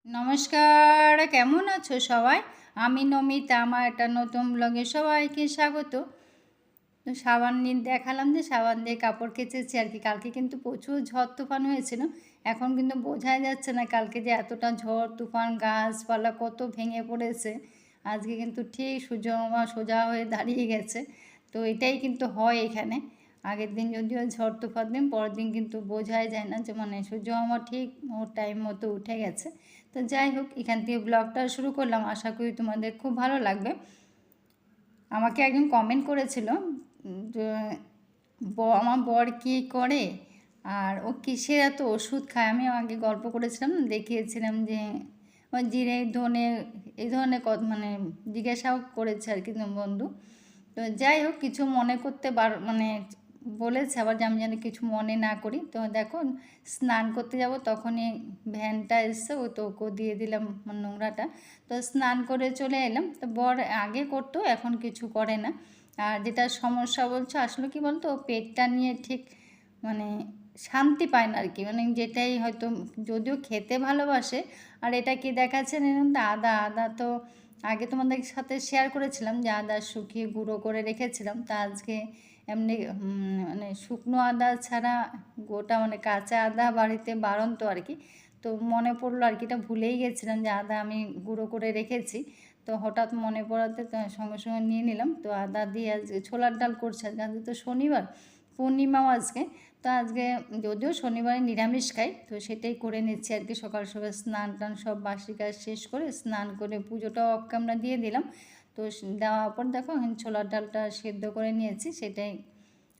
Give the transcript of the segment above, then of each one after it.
নমস্কার, কেমন আছো সবাই? আমি নমিতা, আমার একটা নতুন ব্লগে সবাইকে স্বাগত। তো সাবান নিয়ে দেখালাম যে সাবান দিয়ে কাপড় কেচেছি আর কি। কালকে কিন্তু প্রচুর ঝড় তুফান হয়েছিল। এখন কিন্তু বোঝাই যাচ্ছে না কালকে যে এতটা ঝড় তুফান, গাছপালা কত ভেঙে পড়েছে। আজকে কিন্তু ঠিক সূর্যমামা সোজা হয়ে দাঁড়িয়ে গেছে। তো এটাই কিন্তু হয় এখানে। আগের দিন যদিও ঝড় তুফান দিন, পরের দিন কিন্তু বোঝাই যায় না যে মানে সূর্যমামা ঠিক ওর টাইম মতো উঠে গেছে। তো যাই হোক, এখান থেকে ব্লগটা শুরু করলাম, আশা করি তোমাদের খুব ভালো লাগবে। আমাকে একজন কমেন্ট করেছিল যে আমার বর কী করে আর ও কিসের এত ওষুধ খায়। আমি আগে গল্প করেছিলাম, দেখিয়েছিলাম যে ওই জিরে ধনে এই ধরনের মানে জিজ্ঞাসাও করেছে আর কি বন্ধু। তো যাই হোক, কিছু মনে করতে মানে বলেছে আবার যে আমি যেন কিছু মনে না করি। তো দেখো, স্নান করতে যাব তখনই ভ্যানটা এসছে, ও তো ওকে দিয়ে দিলাম নোংরাটা। তো স্নান করে চলে এলাম। তো বর আগে করতো, এখন কিছু করে না। আর যেটা সমস্যা বলছো, আসলে কি বলতো, ও পেটটা নিয়ে ঠিক মানে শান্তি পায় না আর কি। মানে যেটাই হয়তো, যদিও খেতে ভালোবাসে। আর এটা কি দেখাচ্ছে আদা আদা তো আগে তোমাদের সাথে শেয়ার করেছিলাম যে আদা শুকিয়ে গুঁড়ো করে রেখেছিলাম। তা আজকে এমনি মানে শুকনো আদা ছাড়া গোটা মানে কাঁচা আদা বাড়িতে বাড়ন্ত আর কি। তো মনে পড়লো আর কি, এটা ভুলেই গেছিলাম যে আদা আমি গুঁড়ো করে রেখেছি। তো হঠাৎ মনে পড়াতে তো সঙ্গে সঙ্গে নিয়ে নিলাম। তো আদা দিয়ে আজকে ছোলার ডাল করছে। আজকে তো শনিবার, পূর্ণিমাও আজকে। তো আজকে যদিও শনিবারে নিরামিষ খাই, তো সেটাই করে নিচ্ছি আর কি। সকাল সকাল স্নান টান সব বাসি কাজ শেষ করে স্নান করে পুজোটাও অফ ক্যামেরা দিয়ে দিলাম। তো দেওয়ার পর দেখো ছোলার ডালটা সেদ্ধ করে নিয়েছি, সেটাই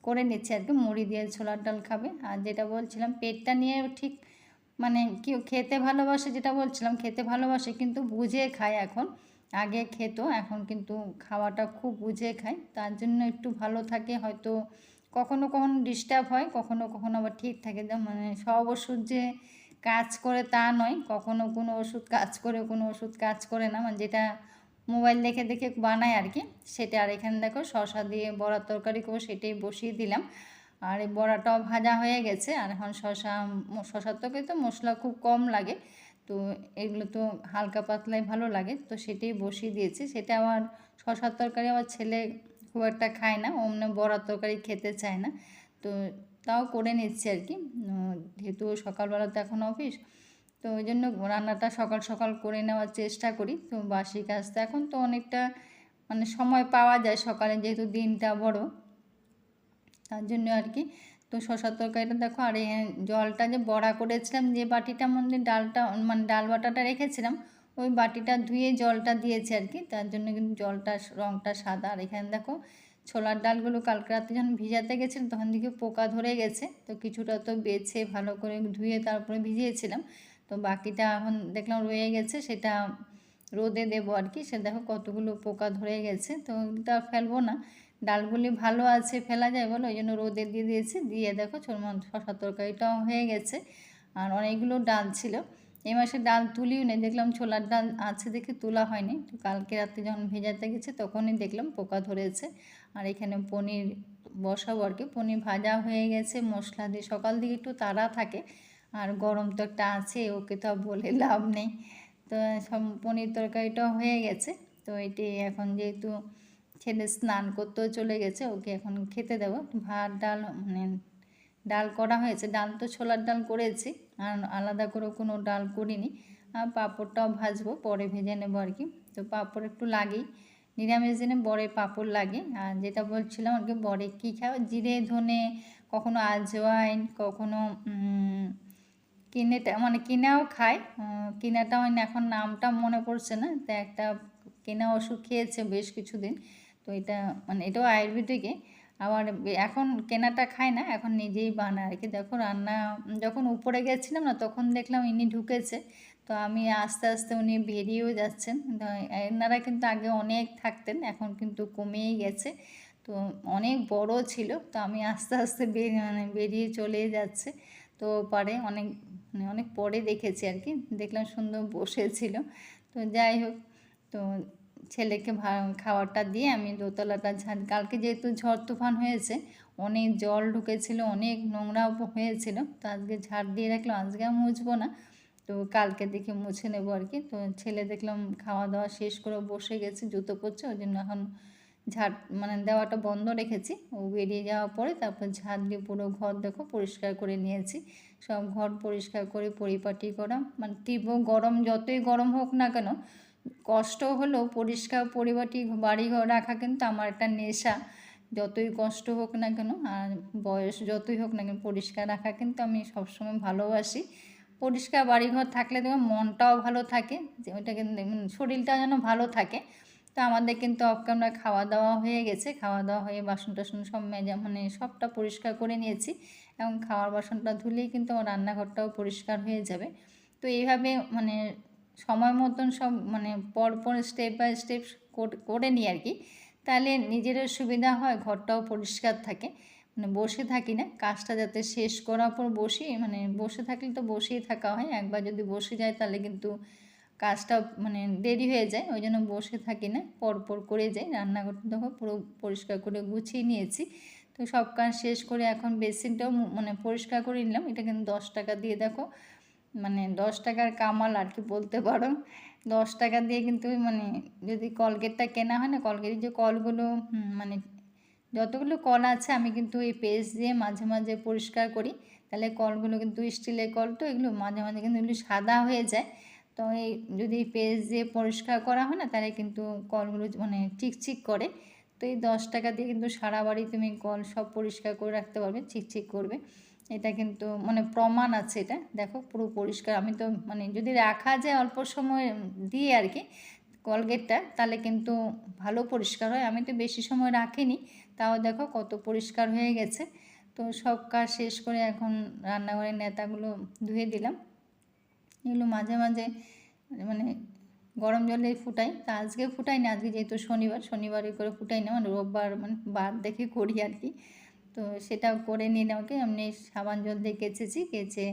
করে নিচ্ছি আর কি। মুড়ি দিয়ে ছোলার ডাল খাবে। আর যেটা বলছিলাম পেটটা নিয়ে ঠিক মানে কি খেতে ভালোবাসে, যেটা বলছিলাম খেতে ভালোবাসে কিন্তু বুঝে খায় এখন। আগে খেত, এখন কিন্তু খাওয়াটা খুব বুঝে খায়। তার জন্য একটু ভালো থাকে হয়তো। কখনো কখনো ডিস্টার্ব হয়, কখনো কখনো আবার ঠিক থাকে। মানে সব ওষুধ যে কাজ করে তা নয়, কখনো কোনো ওষুধ কাজ করে, কোনো ওষুধ কাজ করে না। মানে যেটা মোবাইল দেখে দেখে বানায় আর কি সেটা। আর এখানে দেখো শশা দিয়ে বড়ার তরকারি করবো, সেটাই বসিয়ে দিলাম। আর এই বড়াটাও ভাজা হয়ে গেছে। আর এখন শশার তরকারি তো মশলা খুব কম লাগে, তো এগুলো তো হালকা পাতলাই ভালো লাগে, তো সেটাই বসিয়ে দিয়েছি। সেটা আমার শশার তরকারি আমার ছেলে খুব একটা খায় না, অমনি বড়ার তরকারি খেতে চায় না। তো তাও করে নিচ্ছি আর কি, যেহেতু সকালবেলা তো এখন অফিস। তো ওই জন্য রান্নাটা সকাল সকাল করে নেওয়ার চেষ্টা করি। তো বাসি কাজ তো এখন তো অনেকটা মানে সময় পাওয়া যায় সকালে, যেহেতু দিনটা বড়, তার জন্য আর কি। তো শশার তরকারিটা দেখো। আর এই জলটা যে বড়া করেছিলাম, যে বাটিটার মধ্যে ডালটা মানে ডাল বাটাটা রেখেছিলাম, ওই বাটিটা ধুয়ে জলটা দিয়েছি আর কি। তার জন্য কিন্তু জলটা রঙটা সাদা। আর এখানে দেখো ছোলার ডালগুলো কালকে রাতে যখন ভিজাতে গেছিলাম তখন দিকে পোকা ধরে গেছে। তো কিছুটা তো বেছে ভালো করে ধুয়ে তারপরে ভিজিয়েছিলাম। তো বাকিটা এখন দেখলাম রয়ে গেছে, সেটা রোদে দেবো আর কি। সে দেখো কতগুলো পোকা ধরে গেছে, তো ওটা ফেলবো না। ডালগুলি ভালো আছে, ফেলা যায় বলো, ওই জন্য রোদে দিয়ে দিয়েছি। দিয়ে দেখো শশা তরকারিটাও হয়ে গেছে। আর অনেকগুলো ডাল ছিল, এই মাসে ডাল তুলিও নেই, দেখলাম ছোলার ডাল আছে দেখে তোলা হয়নি। তো কালকে রাতে যখন ভেজাতে গেছে তখনই দেখলাম পোকা ধরেছে। আর এখানে পনির বসাবো আর কি। পনির ভাজা হয়ে গেছে মশলা দিয়ে, সকাল দিকে একটু তাড়া থাকে। আর গরম তো একটা আছে, ওকে তো বলে লাভ নেই। তো সব পনির তরকারিটাও হয়ে গেছে। তো এটি এখন যেহেতু ছেলে স্নান করতেও চলে গেছে, ওকে এখন খেতে দেবো। ভাত ডাল মানে ডাল করা হয়েছে, ডাল তো ছোলার ডাল করেছি, আর আলাদা করে কোনো ডাল করিনি। আর পাঁপড়টাও ভাজবো, পরে ভেজে নেবো আর কি। তো পাঁপড় একটু লাগেই, নিরামিষ দিনে বরে পাঁপড় লাগে। আর যেটা বলছিলাম আর কি, বরে কী খাও, জিরে ধনে, কখনো আজওয়াইন, কখনো কিনেটা মানে কিনাও খায়। কিনাটা হয় না, এখন নামটা মনে পড়ছে না। তা একটা কেনা ওষুধ খেয়েছে বেশ কিছুদিন। তো এটা মানে এটাও আয়ুর্বেদিকে। আবার এখন কেনাটা খায় না, এখন নিজেই বানায় আর কি। দেখো রান্না যখন উপরে গেছিলাম না, তখন দেখলাম ইনি ঢুকেছে। তো আমি আস্তে আস্তে উনি বেরিয়েও যাচ্ছেন। এনারা কিন্তু আগে অনেক থাকতেন, এখন কিন্তু কমেই গেছে। তো অনেক বড় ছিল, তো আমি আস্তে আস্তে বেরিয়ে চলে যাচ্ছে। তো পারে অনেক মানে অনেক পরে দেখেছি আর কি, দেখলাম সুন্দর বসেছিল। তো যাই হোক, তো ছেলেকে খাবারটা দিয়ে আমি দোতলাটা কালকে যেহেতু ঝড় তুফান হয়েছে, অনেক জল ঢুকেছিল, অনেক নোংরা হয়েছিল। তো আজকে ঝাড় দিয়ে রাখলাম, আজকে আমি মুছবো না। তো কালকে দেখি মুছে নেবো আর কি। তো ছেলে দেখলাম খাওয়া দাওয়া শেষ করে বসে গেছে, জুতো পরছে, ওই জন্য এখন ঝাড় মানে দেওয়াটা বন্ধ রেখেছি। ও বেরিয়ে যাওয়ার পরে তারপর ঝাড় দিয়ে পুরো ঘর দেখো পরিষ্কার করে নিয়েছি। সব ঘর পরিষ্কার করে পরিপাটি করা, মানে তীব্র গরম, যতই গরম হোক না কেন, কষ্ট হলেও পরিষ্কার পরিপাটি বাড়িঘর রাখা কিন্তু আমার একটা নেশা। যতই কষ্ট হোক না কেন আর বয়স যতই হোক না কেন, পরিষ্কার রাখা কিন্তু আমি সবসময় ভালোবাসি। পরিষ্কার বাড়িঘর থাকলে দেখবেন মনটাও ভালো থাকে, যে ওইটা কিন্তু শরীরটা যেন ভালো থাকে। তো আমাদের কিন্তু অফ ক্যামেরা খাওয়া দাওয়া হয়ে গেছে, খাওয়া দাওয়া হয়ে বাসন টাসন সব মেজে মানে সবটা পরিষ্কার করে নিয়েছি, এবং খাওয়ার বাসনটা ধুলেই কিন্তু আমার রান্নাঘরটাও পরিষ্কার হয়ে যাবে। তো এইভাবে মানে সময় মতন সব মানে পরপর স্টেপ বাই স্টেপ করে নিই আর কি। তাহলে নিজেরও সুবিধা হয়, ঘরটাও পরিষ্কার থাকে, মানে বসে থাকি না, কাজটা যাতে শেষ করার পর বসি, মানে বসে থাকলে তো বসেই থাকা হয়, একবার যদি বসে যায় তাহলে কিন্তু কাজটা মানে দেরি হয়ে যায়, ওই জন্য বসে থাকি না, পরপর করে যাই। রান্নাঘরটা দেখো পুরো পরিষ্কার করে গুছিয়ে নিয়েছি। তো সব কাজ শেষ করে এখন বেসিনটাও মানে পরিষ্কার করে নিলাম। এটা কিন্তু 10 টাকা দিয়ে দেখো, মানে 10 টাকার কামাল আর কি বলতে পারো। 10 টাকা দিয়ে কিন্তু মানে যদি কলগেটটা কেনা হয় না, কলগেটের যে কলগুলো মানে যতগুলো কল আছে আমি কিন্তু এই পেস্ট দিয়ে মাঝে মাঝে পরিষ্কার করি, তাহলে কলগুলো কিন্তু স্টিলের কল, তো এগুলো মাঝে মাঝে কিন্তু এগুলো সাদা হয়ে যায়। তো এই যদি পেস্ট দিয়ে পরিষ্কার করা হয় না, তাহলে কিন্তু কলগুলো মানে চিকচিক করে। তো এই 10 টাকা দিয়ে কিন্তু সারা বাড়ি তুমি কল সব পরিষ্কার করে রাখতে পারবে, চিকচিক করবে। এটা কিন্তু মানে প্রমাণ আছে, এটা দেখো পুরো পরিষ্কার। আমি তো মানে যদি রাখা যায় অল্প সময় দিয়ে আর কি কলগেটটা, তাহলে কিন্তু ভালো পরিষ্কার হয়। আমি তো বেশি সময় রাখিনি, তাও দেখো কত পরিষ্কার হয়ে গেছে। তো সব কাজ শেষ করে এখন রান্নাঘরের নেতাগুলো ধুয়ে দিলাম। এগুলো মাঝে মাঝে মানে গরম জলে ফুটাই, তা আজকে ফুটাই না, আজকে যেহেতু শনিবারে করে ফুটাই না, মানে রোববার মানে বাদ দেখে করি আর কি। তো সেটাও করে নিয়ে আমাকে এমনি সাবান জল দিয়ে কেচেছি, কেচে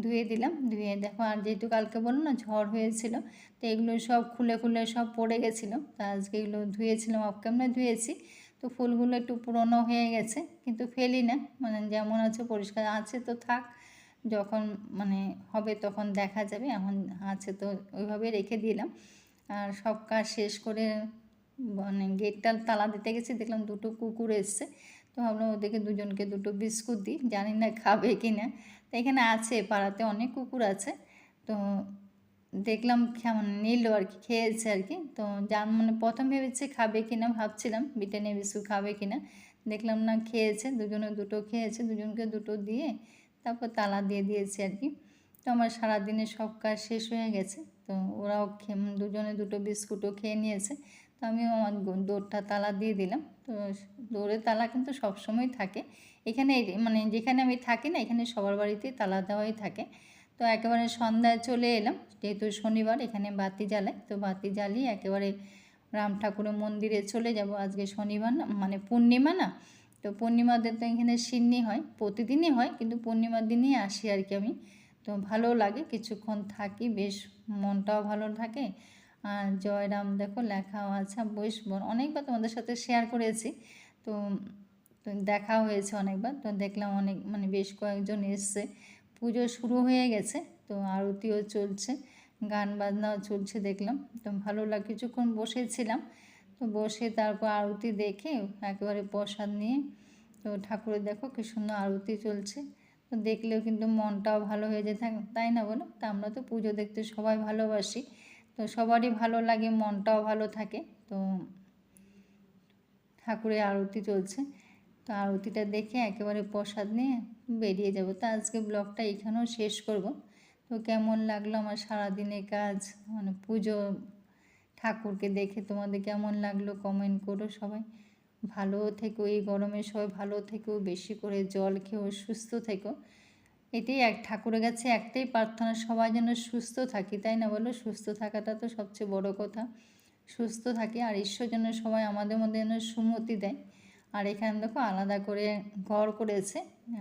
ধুয়ে দিলাম। ধুয়ে দেখো, আর যেহেতু কালকে বললো না ঝড় হয়েছিল, তো এগুলো সব খুলে খুলে সব পড়ে গেছিলো, তা আজকে এগুলো ধুয়েছিলাম, অফ ক্যামেরায় ধুয়েছি। তো ফুলগুলো একটু পুরনো হয়ে গেছে, কিন্তু ফেলি না, মানে যেমন আছে পরিষ্কার আছে তো থাক, যখন মানে হবে তখন দেখা যাবে, এখন আছে তো ওইভাবে রেখে দিলাম। আর সব কাজ শেষ করে মানে গেটটা তালা দিতে গেছি, দেখলাম দুটো কুকুর এসছে। তো ভাবলাম ওদেরকে দুজনকে দুটো বিস্কুট দিই, জানি না খাবে কি না। তো এখানে আছে পাড়াতে অনেক কুকুর আছে, তো দেখলাম কেমন নিল আর কি, খেয়েছে আর কি। তো মানে প্রথম ভেবেছে খাবে কি না, ভাবছিলাম ব্রিটানিয়া বিস্কুট খাবে কি না, দেখলাম না খেয়েছে, দুজনে দুটো খেয়েছে, দুজনকে দুটো দিয়ে তারপর তালা দিয়ে দিয়েছি আর কি। তো আমার সারাদিনের সব কাজ শেষ হয়ে গেছে। তো ওরাও দুজনে দুটো বিস্কুটও খেয়ে নিয়েছে। তো আমিও আমার ডোরটা তালা দিয়ে দিলাম। তো ডোরের তালা কিন্তু সবসময় থাকে এখানে, মানে যেখানে আমি থাকি না, এখানে সবার বাড়িতেই তালা দেওয়াই থাকে। তো একেবারে সন্ধ্যায় চলে এলাম, যেহেতু শনিবার এখানে বাতি জ্বালায়, তো বাতি জ্বালিয়ে একেবারে রাম ঠাকুরের মন্দিরে চলে যাব। আজকে শনিবার না, মানে পূর্ণিমা না, তো পূর্ণিমাদের তো এখানে সিন্নি হয়, প্রতিদিনই হয়, কিন্তু পূর্ণিমার দিনই আসি আর কি আমি। তো ভালো লাগে, কিছুক্ষণ থাকি, বেশ মনটাও ভালো থাকে। আর জয়রাম দেখো লেখাও আছে, বেশ অনেকবার তোমাদের সাথে শেয়ার করেছি। তো তো দেখা হয়েছে অনেকবার, তো দেখলাম অনেক মানে বেশ কয়েকজন এসছে। পুজো শুরু হয়ে গেছে, তো আরতিও চলছে, গান বাজনাও চলছে দেখলাম। তো ভালো লাগে, কিছুক্ষণ বসেছিলাম, তো বসে তারপর আরতি দেখে একেবারে প্রসাদ নিয়ে, তো ঠাকুরের দেখো কি সুন্দর আরতি চলছে। তো দেখলেও কিন্তু মনটাও ভালো হয়ে যায়, তাই না বলো? তা আমরা তো পুজো দেখতে সবাই ভালোবাসি, তো সবারই ভালো লাগে, মনটাও ভালো থাকে। তো ঠাকুরের আরতি চলছে, তো আরতিটা দেখে একেবারে প্রসাদ নিয়ে বেরিয়ে যাব। তো আজকে ব্লগটা এখানেও শেষ করব। তো কেমন লাগলো আমার সারাদিনের কাজ, মানে পুজো, ঠাকুরকে দেখে তোমাদের কেমন লাগলো কমেন্ট করো সবাই। ভালো থেকো, এই গরমে সবাই ভালো থেকো, বেশি করে জল খেও, সুস্থ থেকো। এটাই ঠাকুরের কাছে একটাই প্রার্থনা, সবাই যেন সুস্থ থাকি, তাই না বলো? সুস্থ থাকাটা তো সবচেয়ে বড় কথা, সুস্থ থাকি, আর ঈশ্বর যেন সবাই আমাদের মধ্যে যেন সুমতি দেয়। আর এখানে দেখো আলাদা করে ঘর করেছে,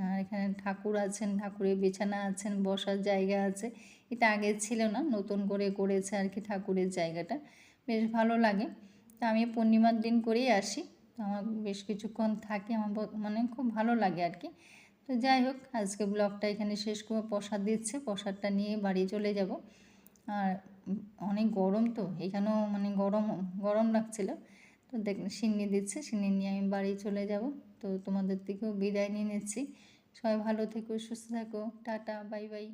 আর এখানে ঠাকুর আছেন, ঠাকুরের বিছানা আছেন, বসার জায়গা আছে। এটা আগে ছিল না, নতুন করে করেছে আর কি ঠাকুরের জায়গাটা, বেশ ভালো লাগে। তা আমি পূর্ণিমার দিন করেই আসি, তো আমার বেশ কিছুক্ষণ থাকি, আমার মানে খুব ভালো লাগে আর কি। তো তো যাই হোক, আজকে ব্লগটা এখানে শেষ করব। প্রসাদ দিচ্ছে, প্রসাদটা নিয়ে বাড়ি চলে যাব। আর অনেক গরম, তো এখানেও মানে গরম গরম লাগছিল। তো সিন্নি দিচ্ছে, সিন্নি নিয়ে আমি বাড়ি চলে যাব। তো তোমাদের থেকেও বিদায় নিয়ে নিচ্ছি। সবাই ভালো থেকো, সুস্থ থাকো, টাটা, বাই বাই।